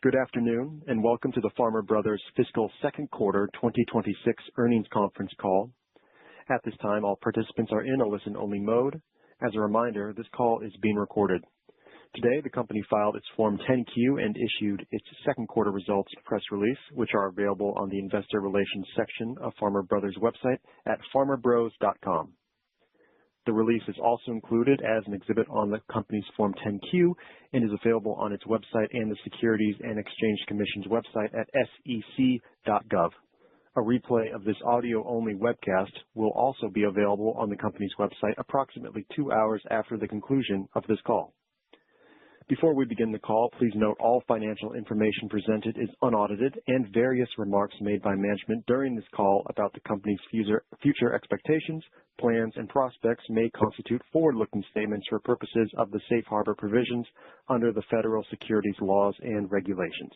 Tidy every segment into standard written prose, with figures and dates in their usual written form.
Good afternoon, and welcome to the Farmer Brothers Fiscal Second Quarter 2026 Earnings Conference Call. At this time, all participants are in a listen-only mode. As a reminder, this call is being recorded. Today, the company filed its Form 10-Q and issued its second quarter results press release, which are available on the Investor Relations section of Farmer Brothers' website at farmerbros.com. The release is also included as an exhibit on the company's Form 10-Q and is available on its website and the Securities and Exchange Commission's website at sec.gov. A replay of this audio-only webcast will also be available on the company's website approximately 2 hours after the conclusion of this call. Before we begin the call, please note all financial information presented is unaudited, and various remarks made by management during this call about the company's future expectations, plans, and prospects may constitute forward-looking statements for purposes of the safe harbor provisions under the federal securities laws and regulations.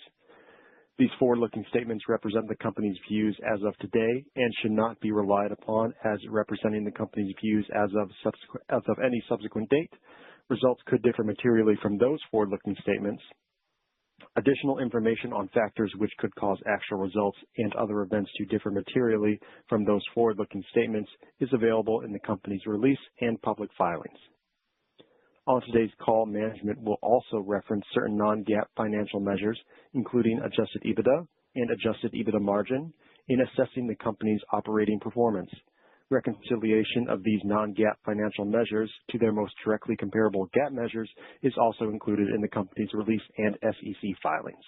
These forward-looking statements represent the company's views as of today and should not be relied upon as representing the company's views as of any subsequent date. Results could differ materially from those forward-looking statements. Additional information on factors which could cause actual results and other events to differ materially from those forward-looking statements is available in the company's release and public filings. On today's call, management will also reference certain non-GAAP financial measures, including adjusted EBITDA and adjusted EBITDA margin, in assessing the company's operating performance. Reconciliation of these non-GAAP financial measures to their most directly comparable GAAP measures is also included in the company's release and SEC filings.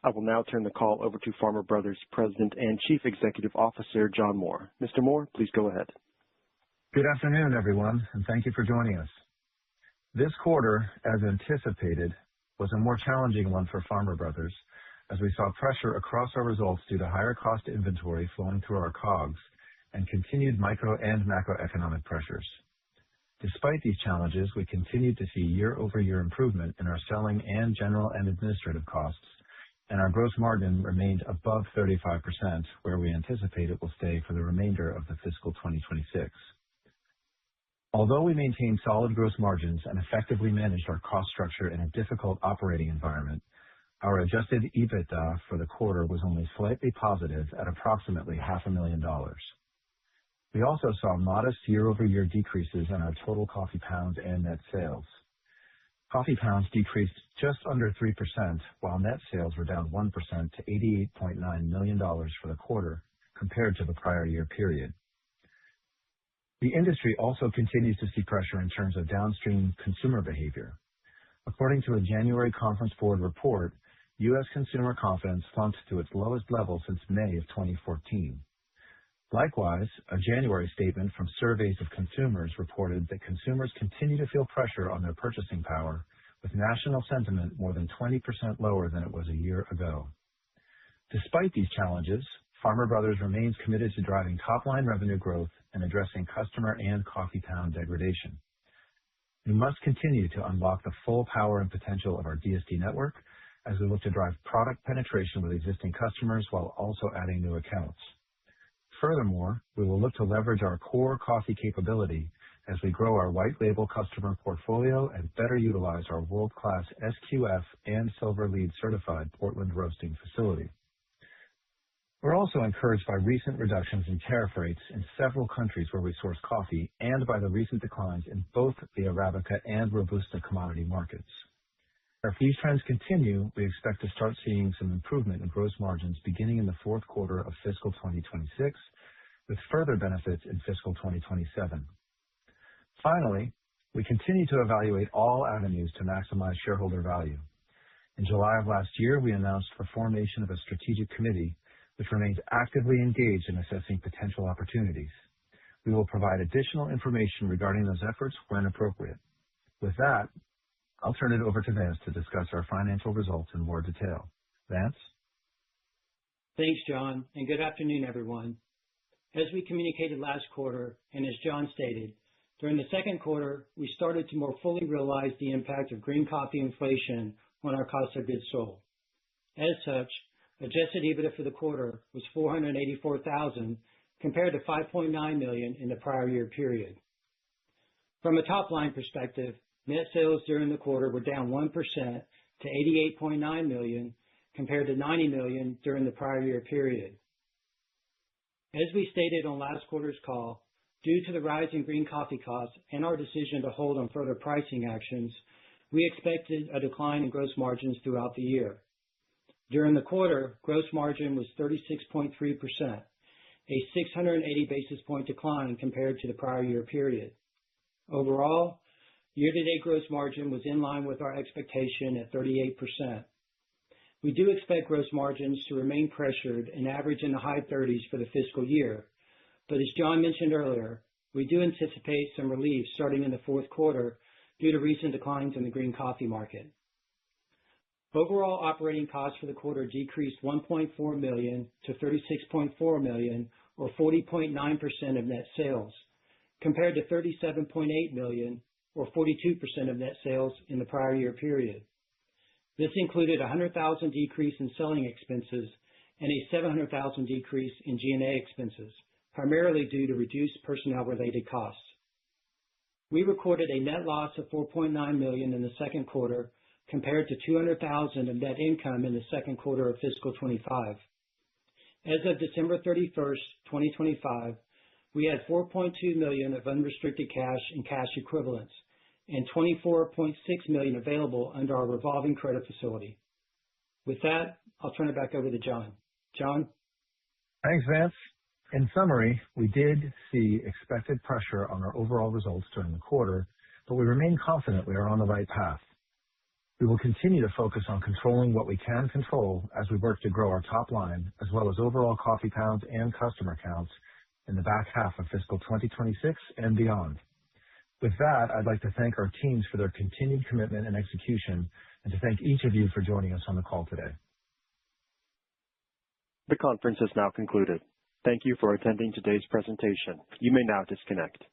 I will now turn the call over to Farmer Brothers President and Chief Executive Officer, John Moore. Mr. Moore, please go ahead. Good afternoon, everyone, and thank you for joining us. This quarter, as anticipated, was a more challenging one for Farmer Brothers, as we saw pressure across our results due to higher cost inventory flowing through our COGS and continued micro and macroeconomic pressures. Despite these challenges, we continued to see year-over-year improvement in our selling and general and administrative costs, and our gross margin remained above 35%, where we anticipate it will stay for the remainder of the fiscal 2026. Although we maintained solid gross margins and effectively managed our cost structure in a difficult operating environment, our adjusted EBITDA for the quarter was only slightly positive at approximately $500,000. We also saw modest year-over-year decreases in our total coffee pounds and net sales. Coffee pounds decreased just under 3%, while net sales were down 1% to $88.9 million for the quarter compared to the prior year period. The industry also continues to see pressure in terms of downstream consumer behavior. According to a January Conference Board report, U.S. consumer confidence slumped to its lowest level since May of 2014. Likewise, a January statement from surveys of consumers reported that consumers continue to feel pressure on their purchasing power, with national sentiment more than 20% lower than it was a year ago. Despite these challenges, Farmer Brothers remains committed to driving top-line revenue growth and addressing customer and coffee pound degradation. We must continue to unlock the full power and potential of our DSD network as we look to drive product penetration with existing customers while also adding new accounts. Furthermore, we will look to leverage our core coffee capability as we grow our white label customer portfolio and better utilize our world-class SQF and Silver LEED certified Portland roasting facility. We're also encouraged by recent reductions in tariff rates in several countries where we source coffee and by the recent declines in both the Arabica and Robusta commodity markets. If these trends continue, we expect to start seeing some improvement in gross margins beginning in the fourth quarter of fiscal 2026, with further benefits in fiscal 2027. Finally, we continue to evaluate all avenues to maximize shareholder value. In July of last year, we announced the formation of a strategic committee, which remains actively engaged in assessing potential opportunities. We will provide additional information regarding those efforts when appropriate. With that, I'll turn it over to Vance to discuss our financial results in more detail. Vance? Thanks, John, and good afternoon, everyone. As we communicated last quarter, and as John stated, during the second quarter, we started to more fully realize the impact of green coffee inflation on our cost of goods sold. As such, adjusted EBITDA for the quarter was $484,000 compared to $5.9 million in the prior year period. From a top-line perspective, net sales during the quarter were down 1% to $88.9 million compared to $90 million during the prior year period. As we stated on last quarter's call, due to the rise in green coffee costs and our decision to hold on further pricing actions, we expected a decline in gross margins throughout the year. During the quarter, gross margin was 36.3%, a 680 basis point decline compared to the prior year period. Overall, year-to-date gross margin was in line with our expectation at 38%. We do expect gross margins to remain pressured and average in the high 30s for the fiscal year, but as John mentioned earlier, we do anticipate some relief starting in the fourth quarter due to recent declines in the green coffee market. Overall operating costs for the quarter decreased $1.4 million to $36.4 million, or 40.9% of net sales, compared to $37.8 million, or 42% of net sales in the prior year period. This included a $100,000 decrease in selling expenses and a $700,000 decrease in G&A expenses, primarily due to reduced personnel-related costs. We recorded a net loss of $4.9 million in the second quarter compared to $200,000 of net income in the second quarter of fiscal 25. As of December 31st, 2025, we had $4.2 million of unrestricted cash and cash equivalents and $24.6 million available under our revolving credit facility. With that, I'll turn it back over to John. John? Thanks, Vance. In summary, we did see expected pressure on our overall results during the quarter, but we remain confident we are on the right path. We will continue to focus on controlling what we can control as we work to grow our top line, as well as overall coffee pounds and customer counts in the back half of fiscal 2026 and beyond. With that, I'd like to thank our teams for their continued commitment and execution, and to thank each of you for joining us on the call today. The conference has now concluded. Thank you for attending today's presentation. You may now disconnect.